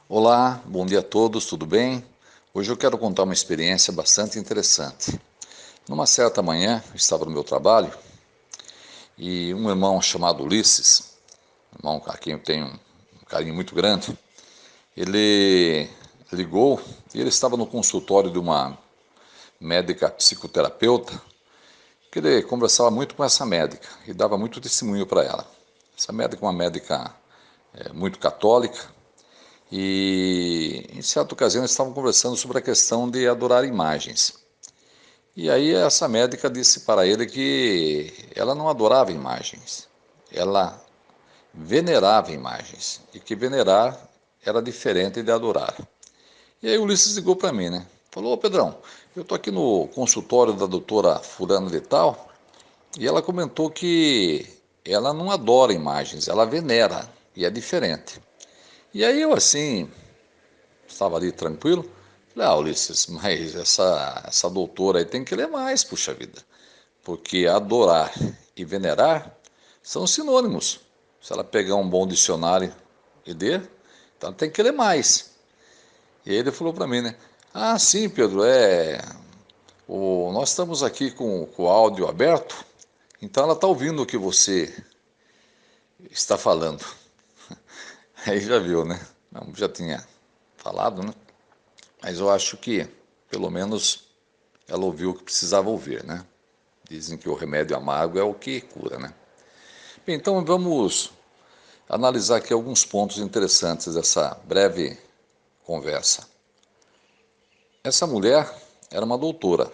Olá, bom dia a todos, tudo bem? Hoje eu quero contar uma experiência bastante interessante. Numa certa manhã, eu estava no meu trabalho e um irmão chamado Ulisses, um irmão a quem eu tenho um carinho muito grande, ele ligou e ele estava no consultório de uma médica psicoterapeuta, que ele conversava muito com essa médica e dava muito testemunho para ela. Essa médica é uma médica muito católica. E em certa ocasião eles estavam conversando sobre a questão de adorar imagens. E aí essa médica disse para ele que ela não adorava imagens, ela venerava imagens e que venerar era diferente de adorar. E aí o Ulisses ligou para mim, né? Falou: ô Pedrão, eu estou aqui no consultório da doutora fulana de tal e ela comentou que ela não adora imagens, ela venera e é diferente. E aí eu assim, estava ali tranquilo. Falei: Ulisses, mas essa doutora aí tem que ler mais, puxa vida. Porque adorar e venerar são sinônimos. Se ela pegar um bom dicionário e ler, então tem que ler mais. E aí ele falou para mim, né? Ah, sim, Pedro, nós estamos aqui com o áudio aberto, então ela está ouvindo o que você está falando. Aí já viu, né? Não, já tinha falado, né? Mas eu acho que, pelo menos, ela ouviu o que precisava ouvir, né? Dizem que o remédio amargo é o que cura, né? Bem, então vamos analisar aqui alguns pontos interessantes dessa breve conversa. Essa mulher era uma doutora,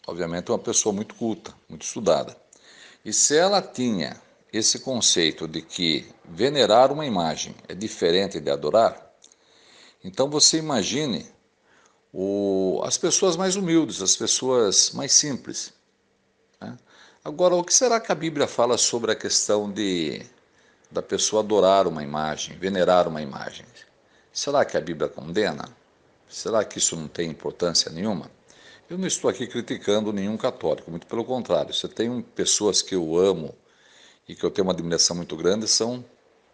obviamente uma pessoa muito culta, muito estudada. E se ela tinha esse conceito de que venerar uma imagem é diferente de adorar, então você imagine as pessoas mais humildes, as pessoas mais simples, né? Agora, o que será que a Bíblia fala sobre a questão da pessoa adorar uma imagem, venerar uma imagem? Será que a Bíblia condena? Será que isso não tem importância nenhuma? Eu não estou aqui criticando nenhum católico, muito pelo contrário. Você tem pessoas que eu amo e que eu tenho uma admiração muito grande, são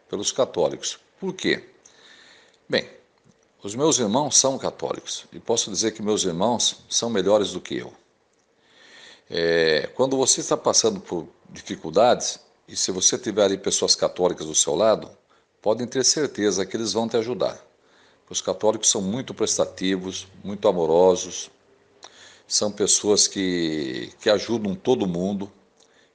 pelos católicos. Por quê? Bem, os meus irmãos são católicos e posso dizer que meus irmãos são melhores do que eu. Quando você está passando por dificuldades, e se você tiver ali pessoas católicas do seu lado, podem ter certeza que eles vão te ajudar. Os católicos são muito prestativos, muito amorosos, são pessoas que ajudam todo mundo.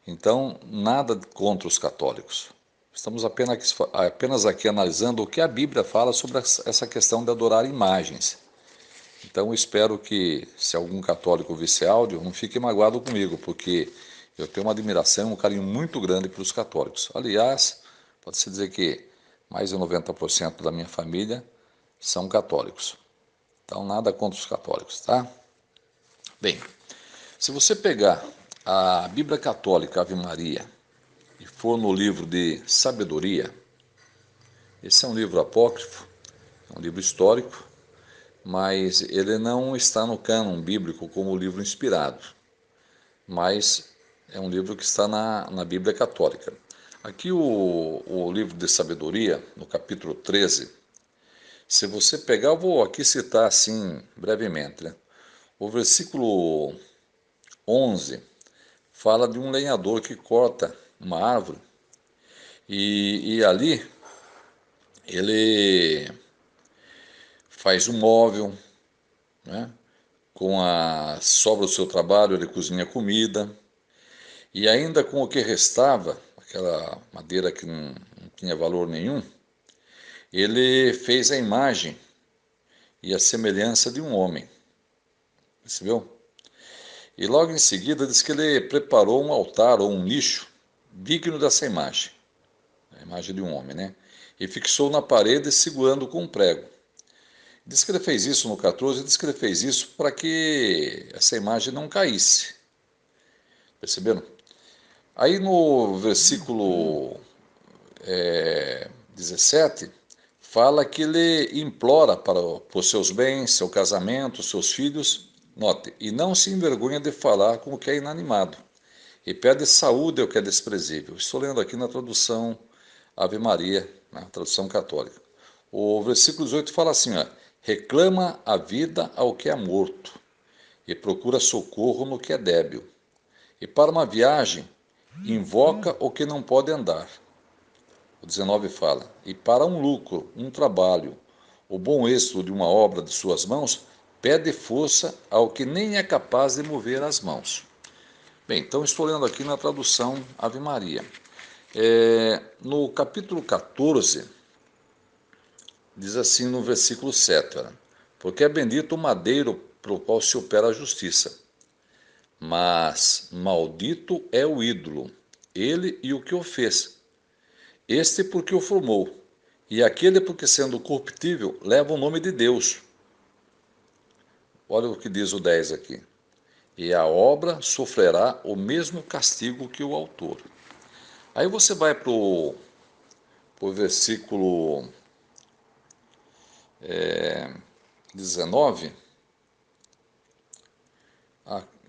Então, nada contra os católicos. Estamos apenas aqui analisando o que a Bíblia fala sobre essa questão de adorar imagens. Então, eu espero que, se algum católico ouvir esse áudio, não fique magoado comigo, porque eu tenho uma admiração, um carinho muito grande pelos católicos. Aliás, pode-se dizer que mais de 90% da minha família são católicos. Então, nada contra os católicos, tá? Bem, se você pegar a Bíblia Católica Ave Maria e for no livro de Sabedoria, esse é um livro apócrifo, é um livro histórico, mas ele não está no cânon bíblico como livro inspirado, mas é um livro que está na Bíblia Católica. Aqui o livro de Sabedoria, no capítulo 13, se você pegar, eu vou aqui citar assim brevemente, né? O versículo 11 fala de um lenhador que corta uma árvore e ali ele faz um móvel, né? Com a sobra do seu trabalho ele cozinha comida e ainda com o que restava, aquela madeira que não tinha valor nenhum, ele fez a imagem e a semelhança de um homem, percebeu? E logo em seguida diz que ele preparou um altar ou um nicho digno dessa imagem, a imagem de um homem, né? E fixou na parede segurando com um prego. Diz que ele fez isso no 14, diz que ele fez isso para que essa imagem não caísse. Perceberam? Aí no versículo 17, fala que ele implora para os seus bens, seu casamento, seus filhos, note, e não se envergonha de falar com o que é inanimado, e pede saúde ao que é desprezível. Estou lendo aqui na tradução Ave Maria, na tradução católica. O versículo 18 fala assim, ó, reclama a vida ao que é morto e procura socorro no que é débil. E para uma viagem, invoca o que não pode andar. O 19 fala, e para um lucro, um trabalho, o bom êxito de uma obra de suas mãos, pede força ao que nem é capaz de mover as mãos. Bem, então estou lendo aqui na tradução Ave Maria. No capítulo 14, diz assim no versículo 7, olha, porque é bendito o madeiro pelo qual se opera a justiça, mas maldito é o ídolo, ele e o que o fez, este porque o formou, e aquele porque sendo corruptível leva o nome de Deus. Olha o que diz o 10 aqui. E a obra sofrerá o mesmo castigo que o autor. Aí você vai para o versículo 19,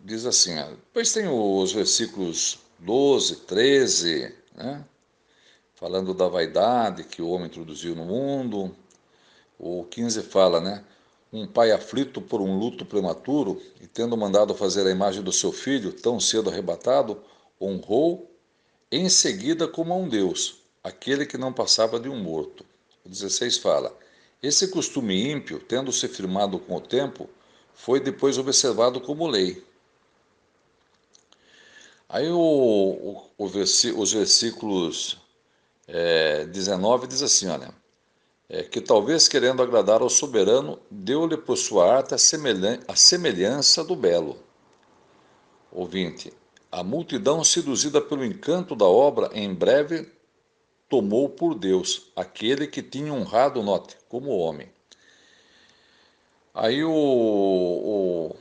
diz assim, depois tem os versículos 12, 13, né, falando da vaidade que o homem introduziu no mundo. O 15 fala, né, um pai aflito por um luto prematuro e tendo mandado fazer a imagem do seu filho, tão cedo arrebatado, honrou em seguida como a um Deus, aquele que não passava de um morto. O 16 fala, esse costume ímpio, tendo se firmado com o tempo, foi depois observado como lei. Aí os versículos 19 diz assim, olha, que talvez querendo agradar ao soberano, deu-lhe por sua arte a semelhança do belo. O 20, a multidão seduzida pelo encanto da obra, em breve tomou por Deus, aquele que tinha honrado, note, como homem. Aí o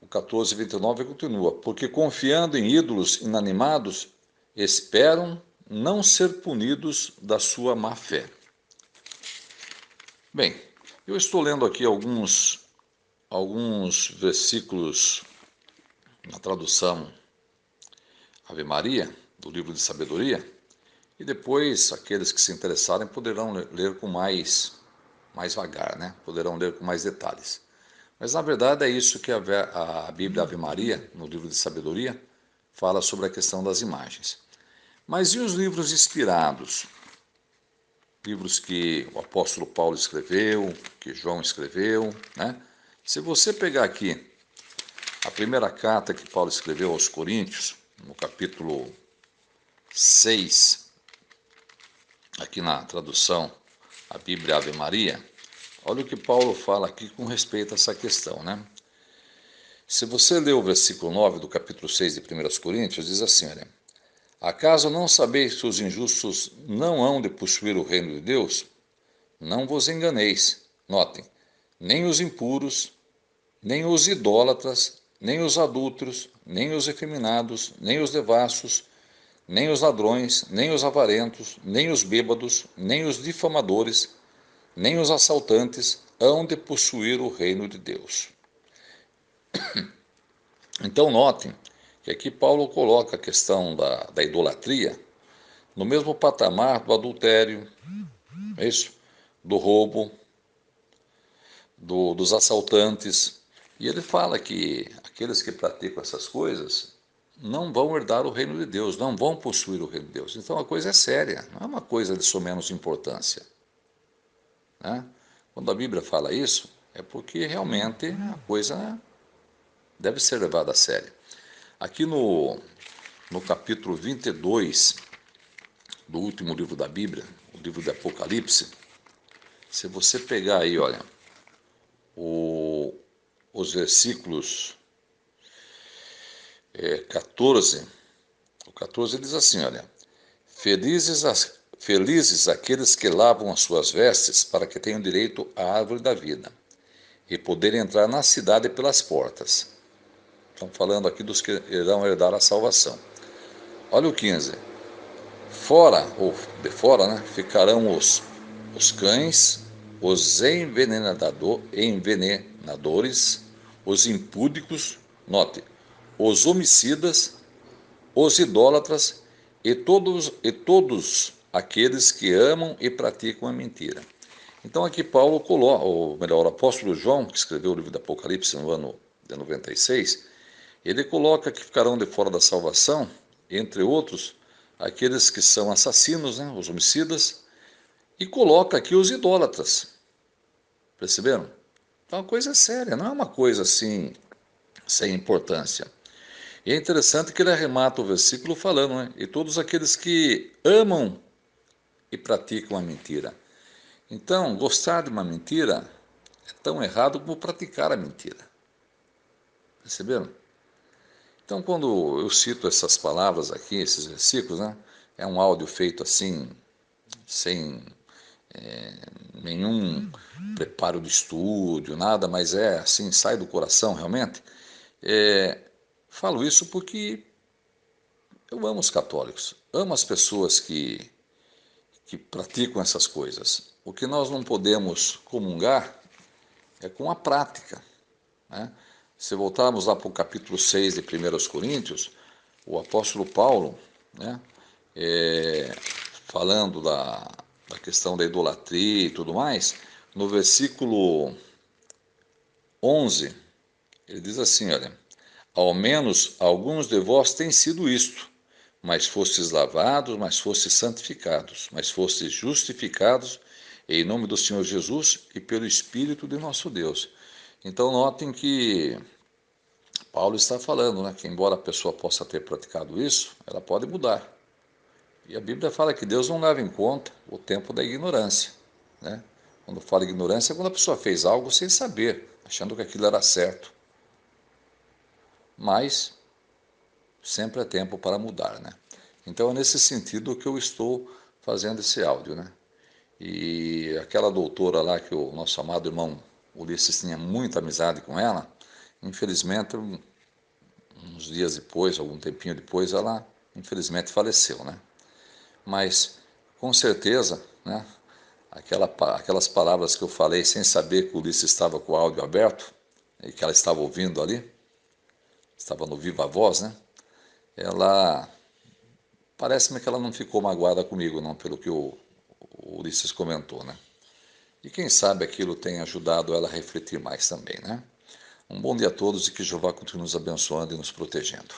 14:29 continua, porque confiando em ídolos inanimados, esperam não ser punidos da sua má fé. Bem, eu estou lendo aqui alguns versículos na tradução Ave Maria, do livro de sabedoria, e depois aqueles que se interessarem poderão ler com mais vagar, né? Poderão ler com mais detalhes. Mas na verdade é isso que a Bíblia Ave Maria, no livro de sabedoria, fala sobre a questão das imagens. Mas e os livros inspirados? Livros que o apóstolo Paulo escreveu, que João escreveu, né? Se você pegar aqui a primeira carta que Paulo escreveu aos Coríntios, no capítulo 6, aqui na tradução a Bíblia Ave Maria, olha o que Paulo fala aqui com respeito a essa questão, né? Se você ler o versículo 9 do capítulo 6 de 1 Coríntios, diz assim, olha, acaso não sabeis que os injustos não hão de possuir o reino de Deus? Não vos enganeis, notem, nem os impuros, nem os idólatras, nem os adúlteros, nem os efeminados, nem os devassos, nem os ladrões, nem os avarentos, nem os bêbados, nem os difamadores, nem os assaltantes hão de possuir o reino de Deus. Então notem que aqui Paulo coloca a questão da idolatria no mesmo patamar do adultério, é isso? Do roubo, dos assaltantes. E ele fala que aqueles que praticam essas coisas não vão herdar o reino de Deus, não vão possuir o reino de Deus. Então a coisa é séria, não é uma coisa de somenos importância, né? Quando a Bíblia fala isso, é porque realmente a coisa deve ser levada a sério. Aqui no capítulo 22 do último livro da Bíblia, o livro de Apocalipse, se você pegar aí, olha, os versículos 14, o 14 diz assim, olha, felizes aqueles que lavam as suas vestes para que tenham direito à árvore da vida e poderem entrar na cidade pelas portas. Estão falando aqui dos que irão herdar a salvação. Olha o 15. Fora, ou de fora, né, ficarão os cães, os envenenadores, os impúdicos, note, os homicidas, os idólatras e todos aqueles que amam e praticam a mentira. Então aqui Paulo coloca, ou melhor, o apóstolo João, que escreveu o livro do Apocalipse no ano de 96, ele coloca que ficarão de fora da salvação, entre outros, aqueles que são assassinos, né, os homicidas, e coloca aqui os idólatras. Perceberam? Então a coisa é séria, não é uma coisa assim sem importância. E é interessante que ele arremata o versículo falando, né? E todos aqueles que amam e praticam a mentira. Então, gostar de uma mentira é tão errado como praticar a mentira. Perceberam? Então, quando eu cito essas palavras aqui, esses versículos, né? É um áudio feito assim, sem nenhum preparo de estúdio, nada, mas é assim, sai do coração realmente. É, falo isso porque eu amo os católicos, amo as pessoas que praticam essas coisas. O que nós não podemos comungar é com a prática, né? Se voltarmos lá para o capítulo 6 de 1 Coríntios, o apóstolo Paulo, né, falando da questão da idolatria e tudo mais, no versículo 11, ele diz assim, olha, ao menos alguns de vós têm sido isto, mas fostes lavados, mas fostes santificados, mas fostes justificados em nome do Senhor Jesus e pelo Espírito de nosso Deus. Então notem que Paulo está falando, né, que embora a pessoa possa ter praticado isso, ela pode mudar. E a Bíblia fala que Deus não leva em conta o tempo da ignorância, né? Quando fala ignorância é quando a pessoa fez algo sem saber, achando que aquilo era certo. Mas sempre é tempo para mudar, né? Então é nesse sentido que eu estou fazendo esse áudio, né? E aquela doutora lá que o nosso amado irmão Ulisses tinha muita amizade com ela, infelizmente, uns dias depois, algum tempinho depois, ela infelizmente faleceu, né? Mas com certeza, né? Aquelas palavras que eu falei sem saber que o Ulisses estava com o áudio aberto e que ela estava ouvindo ali, estava no viva voz, né? Ela parece-me que ela não ficou magoada comigo, não, pelo que o Ulisses comentou, né? E quem sabe aquilo tem ajudado ela a refletir mais também, né? Um bom dia a todos e que Jeová continue nos abençoando e nos protegendo.